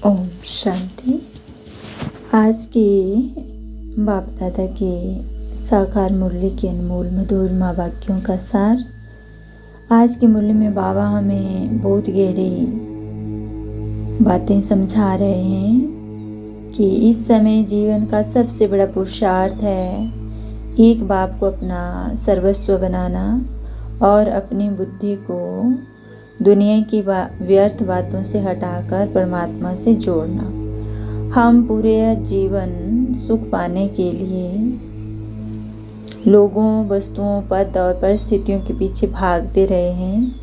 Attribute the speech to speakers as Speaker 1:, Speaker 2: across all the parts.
Speaker 1: ओम शांति। आज के बाप दादा के साकार मुरली के अनमोल मधुर माँ वाक्यों का सार। आज की मुरली में बाबा हमें बहुत गहरी बातें समझा रहे हैं कि इस समय जीवन का सबसे बड़ा पुरुषार्थ है एक बाप को अपना सर्वस्व बनाना और अपनी बुद्धि को दुनिया की व्यर्थ बातों से हटाकर परमात्मा से जोड़ना। हम पूरे जीवन सुख पाने के लिए लोगों, वस्तुओं, पद और परिस्थितियों के पीछे भागते रहे हैं,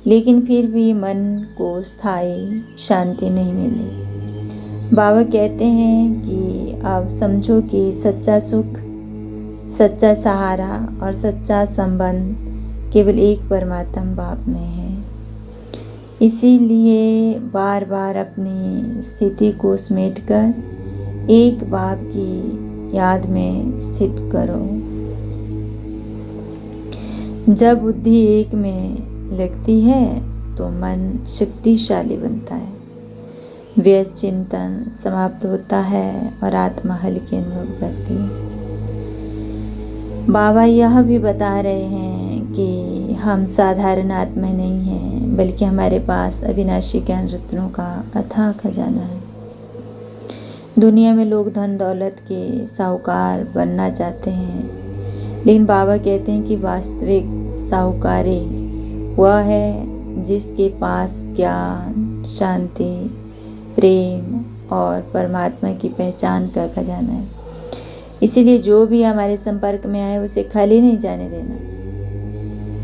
Speaker 1: लेकिन फिर भी मन को स्थायी शांति नहीं मिली। बाबा कहते हैं कि अब समझो कि सच्चा सुख, सच्चा सहारा और सच्चा संबंध केवल एक परमात्मा बाप में है। इसीलिए बार बार अपनी स्थिति को समेटकर एक बाप की याद में स्थित करो। जब बुद्धि एक में लगती है तो मन शक्तिशाली बनता है, व्यस्त चिंतन समाप्त होता है और आत्मा हल्की अनुभव करती है। बाबा यह भी बता रहे हैं कि हम साधारण आत्मा नहीं हैं, बल्कि हमारे पास अविनाशी ज्ञान रत्नों का अथाह खजाना है। दुनिया में लोग धन दौलत के साहूकार बनना चाहते हैं, लेकिन बाबा कहते हैं कि वास्तविक साहूकारी वह है जिसके पास ज्ञान, शांति, प्रेम और परमात्मा की पहचान का खजाना है। इसीलिए जो भी हमारे संपर्क में आए उसे खाली नहीं जाने देना,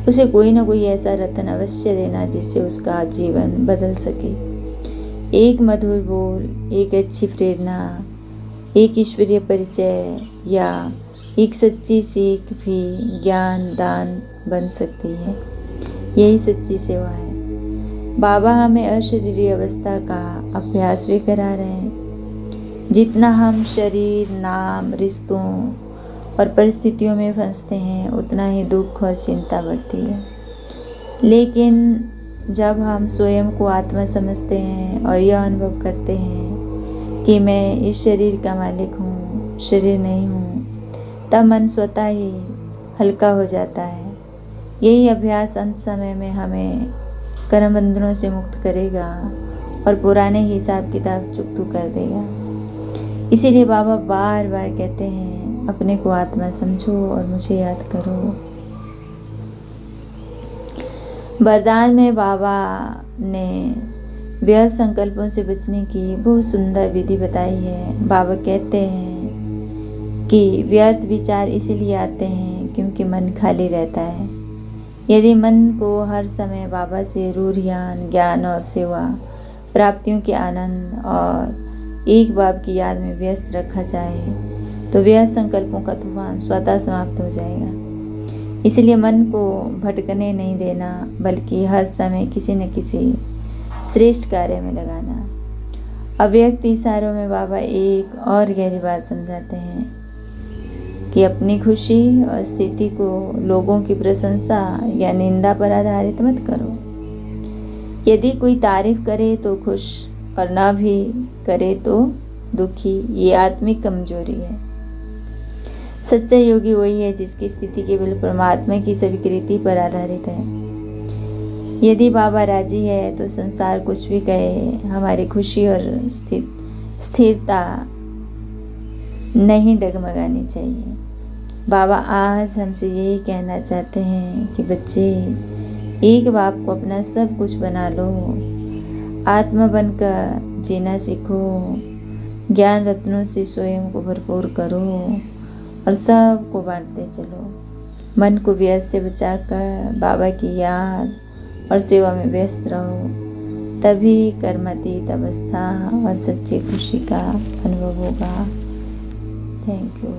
Speaker 1: उसे कोई ना कोई ऐसा रत्न अवश्य देना जिससे उसका जीवन बदल सके। एक मधुर बोल, एक अच्छी प्रेरणा, एक ईश्वरीय परिचय या एक सच्ची सीख भी ज्ञान दान बन सकती है। यही सच्ची सेवा है। बाबा हमें अशरीरी अवस्था का अभ्यास भी करा रहे हैं। जितना हम शरीर, नाम, रिश्तों और परिस्थितियों में फंसते हैं, उतना ही दुख और चिंता बढ़ती है। लेकिन जब हम स्वयं को आत्मा समझते हैं और यह अनुभव करते हैं कि मैं इस शरीर का मालिक हूँ, शरीर नहीं हूँ, तब मन स्वतः ही हल्का हो जाता है। यही अभ्यास अंत समय में हमें कर्म बंधनों से मुक्त करेगा और पुराने हिसाब किताब चुकता कर देगा। इसीलिए बाबा बार बार कहते हैं, अपने को आत्मा समझो और मुझे याद करो। वरदान में बाबा ने व्यर्थ संकल्पों से बचने की बहुत सुंदर विधि बताई है। बाबा कहते हैं कि व्यर्थ विचार इसलिए आते हैं क्योंकि मन खाली रहता है। यदि मन को हर समय बाबा से रूढ़ियान, ज्ञान और सेवा, प्राप्तियों के आनंद और एक बाप की याद में व्यस्त रखा जाए तो व्यर्थ संकल्पों का तूफान स्वतः समाप्त हो जाएगा। इसलिए मन को भटकने नहीं देना, बल्कि हर समय किसी न किसी श्रेष्ठ कार्य में लगाना। अव्यक्त इशारों में बाबा एक और गहरी बात समझाते हैं कि अपनी खुशी और स्थिति को लोगों की प्रशंसा या निंदा पर आधारित मत करो। यदि कोई तारीफ करे तो खुश और ना भी करे तो दुखी, ये आत्मिक कमजोरी है। सच्चा योगी वही है जिसकी स्थिति केवल परमात्मा की स्वीकृति पर आधारित है। यदि बाबा राजी है तो संसार कुछ भी कहे, हमारी खुशी और स्थिरता नहीं डगमगानी चाहिए। बाबा आज हमसे यही कहना चाहते हैं कि बच्चे, एक बाप को अपना सब कुछ बना लो, आत्मा बनकर जीना सीखो, ज्ञान रत्नों से स्वयं को भरपूर करो और सबको बांटते चलो। मन को व्यस्त से बचाकर बाबा की याद और सेवा में व्यस्त रहो, तभी कर्मातीत अवस्था और सच्ची खुशी का अनुभव होगा। Thank you.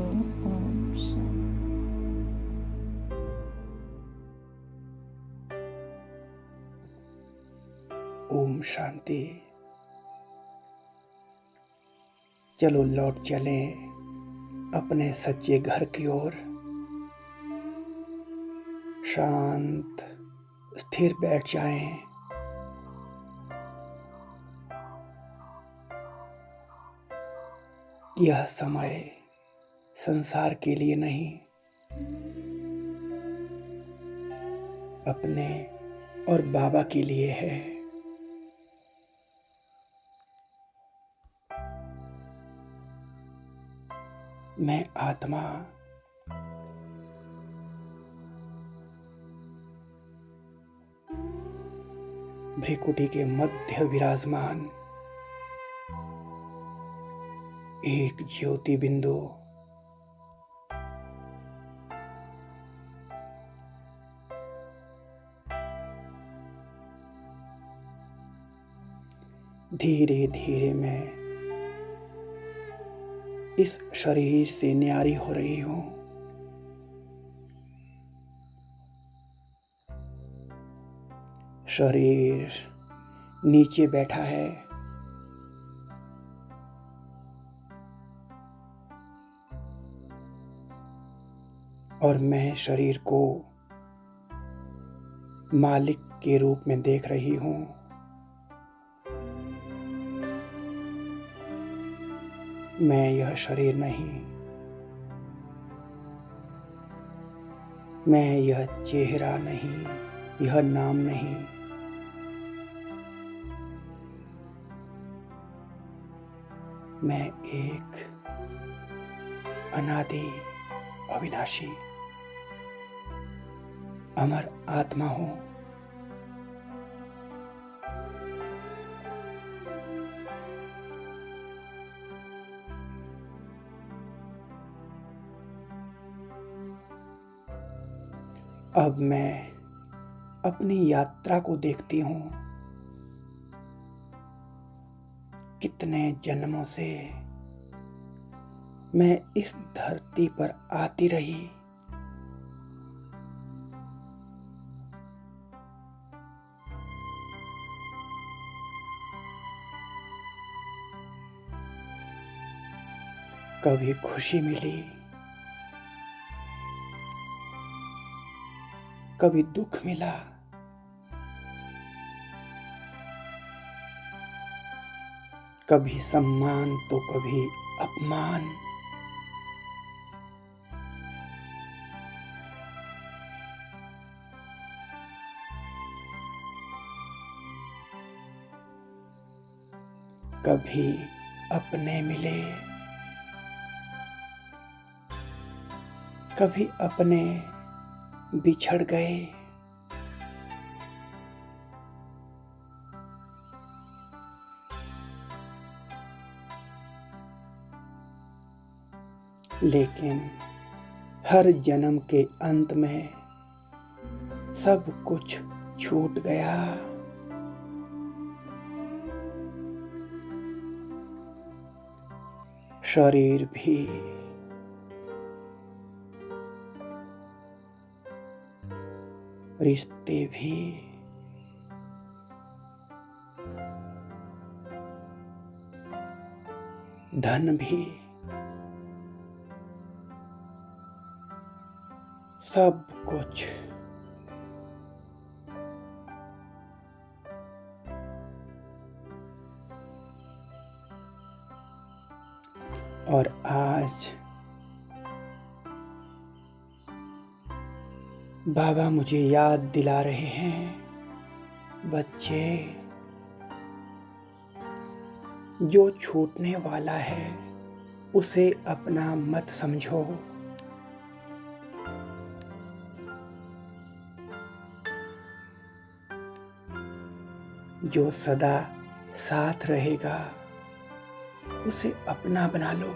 Speaker 2: ओम शांति। चलो लौट चलें अपने सच्चे घर की ओर। शांत स्थिर बैठ जाएं। यह समय संसार के लिए नहीं, अपने और बाबा के लिए है। मैं आत्मा भ्रिकुटी के मध्य विराजमान एक ज्योति बिंदु, धीरे धीरे मैं इस शरीर से न्यारी हो रही हूँ। शरीर नीचे बैठा है, और मैं शरीर को मालिक के रूप में देख रही हूँ। मैं यह शरीर नहीं, मैं यह चेहरा नहीं, यह नाम नहीं। मैं एक अनादि अविनाशी अमर आत्मा हूँ। अब मैं अपनी यात्रा को देखती हूँ। कितने जन्मों से मैं इस धरती पर आती रही, कभी खुशी मिली, कभी दुख मिला, कभी सम्मान तो कभी अपमान। कभी अपने मिले, कभी अपने बिछड़ गए। लेकिन हर जन्म के अंत में सब कुछ छूट गया। शरीर भी, रिश्ते भी, धन भी, सब कुछ। और आज बाबा मुझे याद दिला रहे हैं, बच्चे, जो छूटने वाला है उसे अपना मत समझो। जो सदा साथ रहेगा उसे अपना बना लो।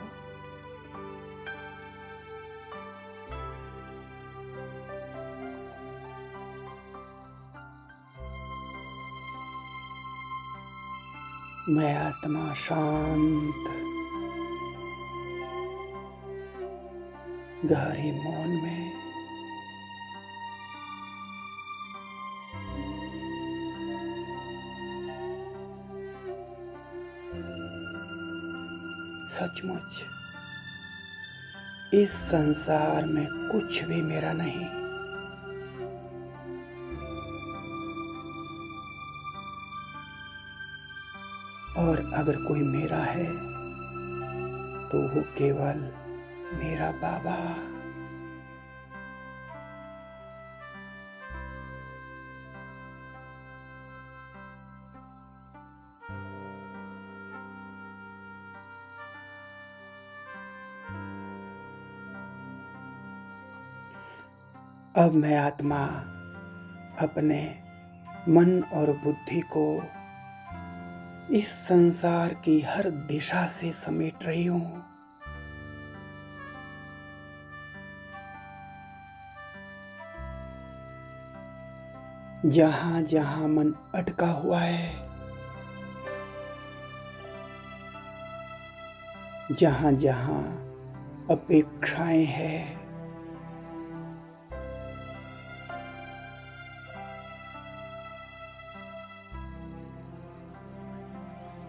Speaker 2: मैं आत्मा शांत गहरी मौन में सचमुच इस संसार में कुछ भी मेरा नहीं। और अगर कोई मेरा है तू हो केवल मेरा बाबा। अब मैं आत्मा अपने मन और बुद्धि को इस संसार की हर दिशा से समेट रही हूँ। जहाँ जहाँ मन अटका हुआ है, जहाँ जहाँ अपेक्षाएं हैं,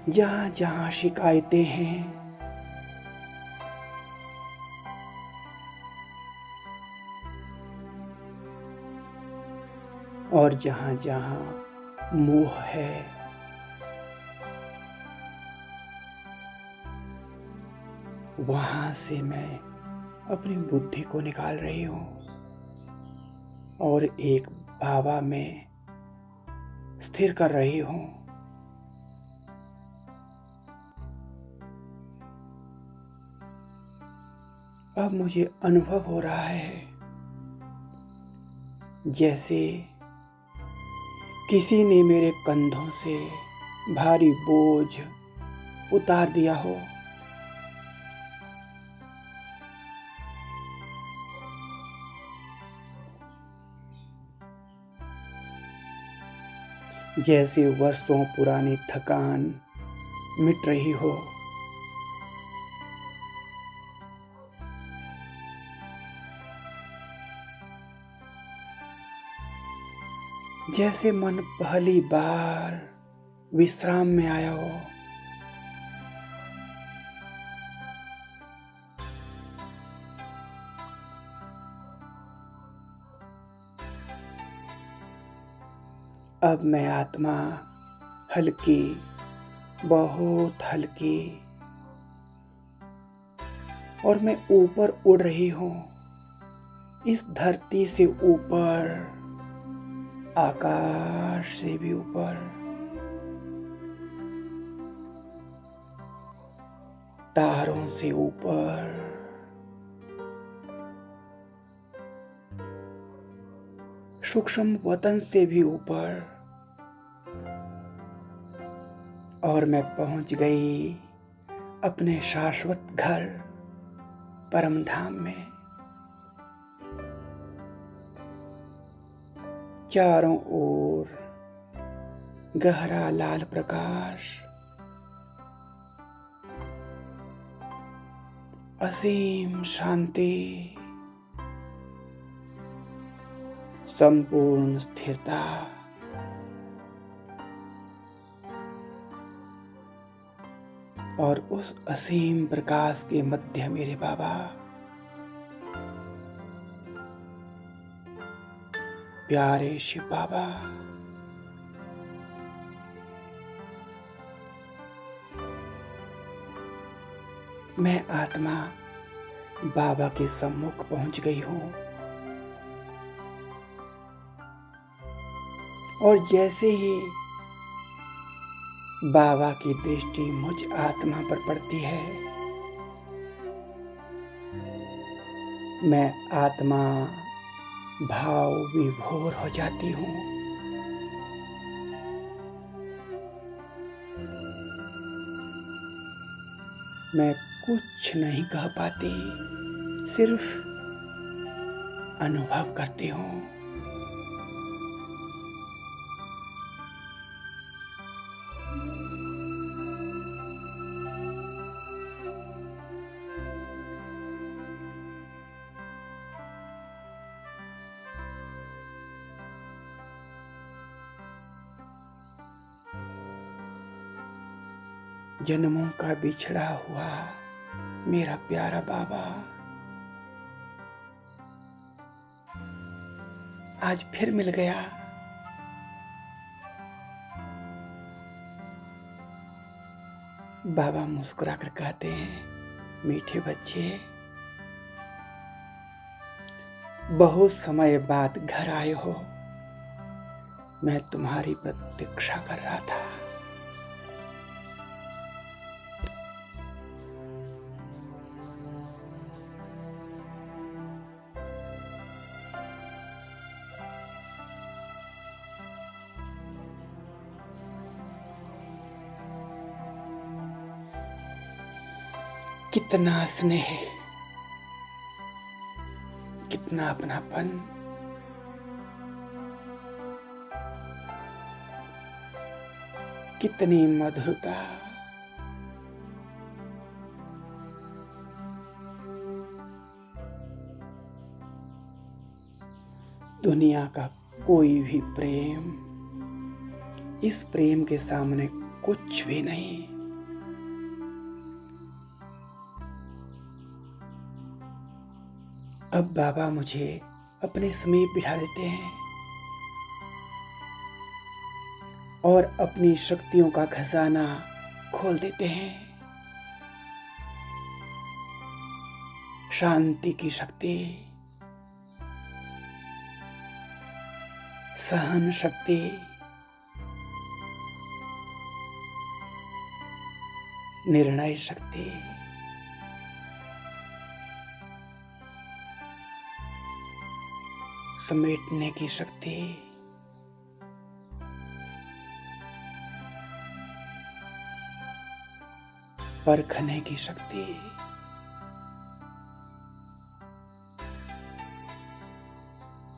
Speaker 2: जहाँ जहाँ शिकायतें हैं, और जहाँ जहाँ मोह है, वहाँ से मैं अपनी बुद्धि को निकाल रही हूँ और एक बाबा में स्थिर कर रही हूँ। अब मुझे अनुभव हो रहा है जैसे किसी ने मेरे कंधों से भारी बोझ उतार दिया हो। जैसे वर्षों पुरानी थकान मिट रही हो। जैसे मन पहली बार विश्राम में आया हो। अब मैं आत्मा हल्की, बहुत हल्की, और मैं ऊपर उड़ रही हूँ, इस धरती से ऊपर, आकाश से भी ऊपर, तारों से ऊपर, सूक्ष्म वतन से भी ऊपर, और मैं पहुंच गई अपने शाश्वत घर परम धाम में। चारों ओर गहरा लाल प्रकाश, असीम शांति, संपूर्ण स्थिरता, और उस असीम प्रकाश के मध्य मेरे बाबा, प्यारे शिव बाबा। मैं आत्मा बाबा के सम्मुख पहुंच गई हूँ, और जैसे ही बाबा की दृष्टि मुझ आत्मा पर पड़ती है, मैं आत्मा भाव विभोर हो जाती हूँ। मैं कुछ नहीं कह पाती, सिर्फ अनुभव करती हूँ। जन्मों का बिछड़ा हुआ मेरा प्यारा बाबा आज फिर मिल गया। बाबा मुस्कुरा कर कहते हैं, मीठे बच्चे, बहुत समय बाद घर आए हो। मैं तुम्हारी प्रतीक्षा कर रहा था। कितना स्नेह, कितना अपनापन, कितनी मधुरता। दुनिया का कोई भी प्रेम इस प्रेम के सामने कुछ भी नहीं। अब बाबा मुझे अपने समीप बिठा देते हैं और अपनी शक्तियों का खजाना खोल देते हैं। शांति की शक्ति, सहन शक्ति, निर्णय शक्ति, समेटने की शक्ति, परखने की शक्ति,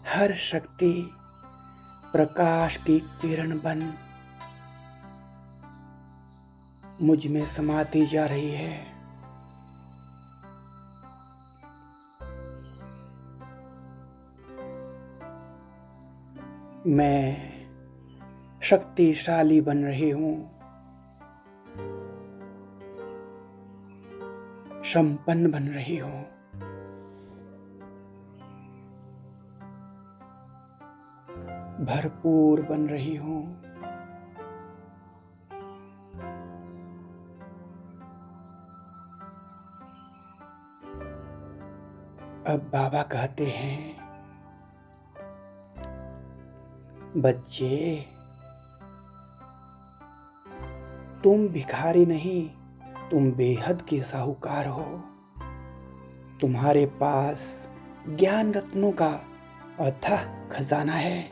Speaker 2: हर शक्ति प्रकाश की किरण बन मुझ में समाती जा रही है। मैं शक्तिशाली बन रही हूँ, संपन्न बन रही हूँ। भरपूर बन रही हूँ। अब बाबा कहते हैं, बच्चे, तुम भिखारी नहीं, तुम बेहद के साहूकार हो। तुम्हारे पास ज्ञान रत्नों का अथाह खजाना है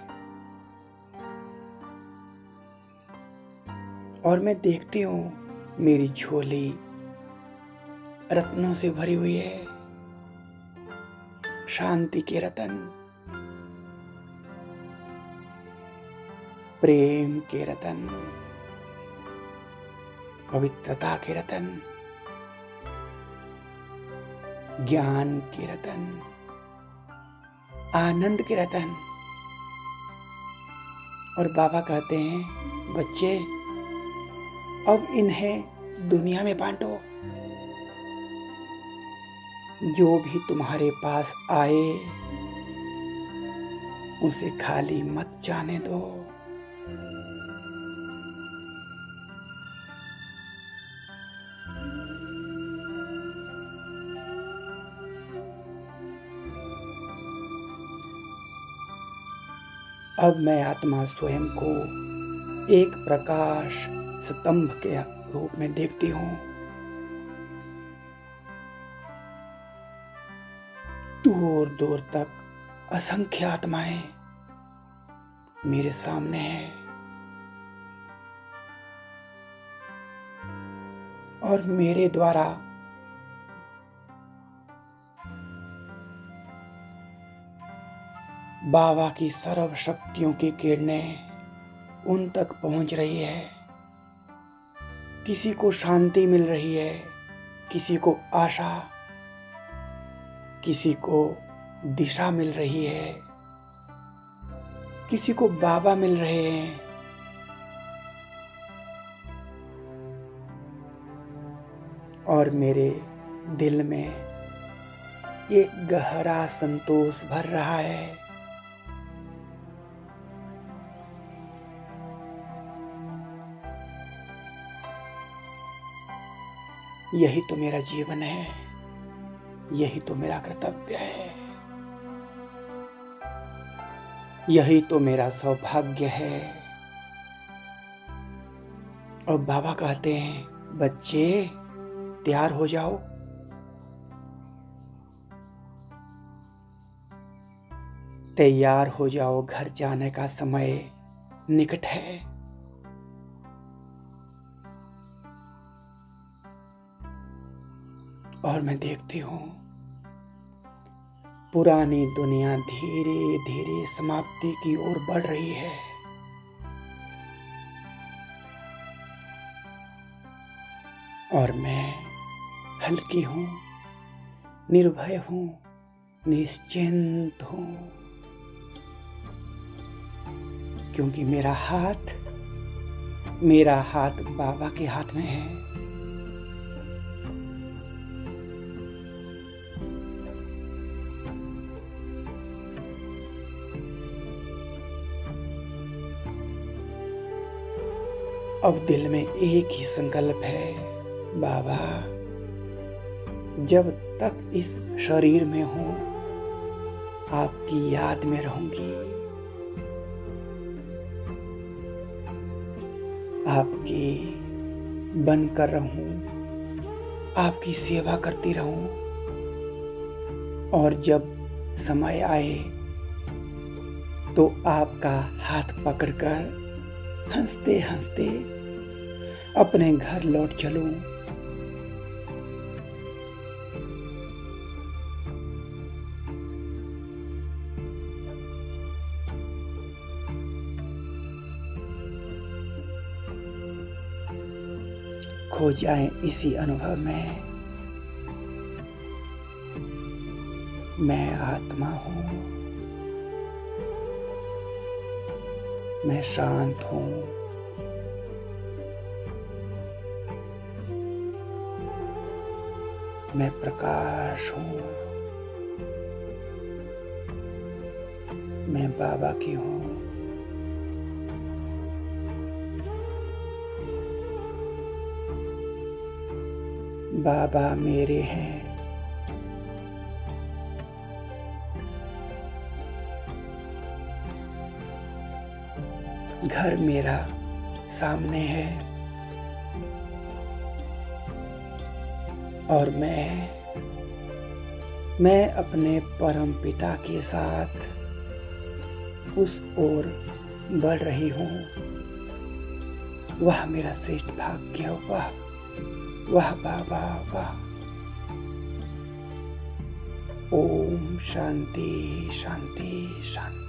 Speaker 2: और मैं देखती हूँ मेरी झोली रत्नों से भरी हुई है। शांति के रतन, प्रेम के रतन, पवित्रता के रतन, ज्ञान के रतन, आनंद के रतन। और बाबा कहते हैं, बच्चे, अब इन्हें दुनिया में बांटो। जो भी तुम्हारे पास आए उसे खाली मत जाने दो। अब मैं आत्मा स्वयं को एक प्रकाश स्तंभ के रूप में देखती हूँ। दूर दूर तक असंख्य आत्माएं मेरे सामने हैं और मेरे द्वारा बाबा की सर्व शक्तियों की किरणें उन तक पहुंच रही है। किसी को शांति मिल रही है, किसी को आशा, किसी को दिशा मिल रही है, किसी को बाबा मिल रहे हैं। और मेरे दिल में एक गहरा संतोष भर रहा है। यही तो मेरा जीवन है। यही तो मेरा कर्तव्य है, यही तो मेरा सौभाग्य है। और बाबा कहते हैं, बच्चे तैयार हो जाओ। तैयार हो जाओ, घर जाने का समय निकट है। और मैं देखती हूँ पुरानी दुनिया धीरे धीरे समाप्ति की ओर बढ़ रही है। और मैं हल्की हूँ, निर्भय हूँ, निश्चिंत हूँ, क्योंकि मेरा हाथ बाबा के हाथ में है। अब दिल में एक ही संकल्प है, बाबा जब तक इस शरीर में हूँ आपकी याद में रहूंगी, आपकी बनकर रहूं, आपकी सेवा करती रहूं। और जब समय आए तो आपका हाथ पकड़कर हंसते हंसते अपने घर लौट चलूं। खो जाएं इसी अनुभव में। मैं आत्मा हूँ, मैं शांत हूँ, मैं प्रकाश हूँ, मैं बाबा की हूँ। बाबा मेरे हैं, घर मेरा सामने है। और मैं अपने परम पिता के साथ उस ओर बढ़ रही हूँ। वह मेरा श्रेष्ठ भाग्य, वाह बाबा वाह। ओम शांति शांति शांति।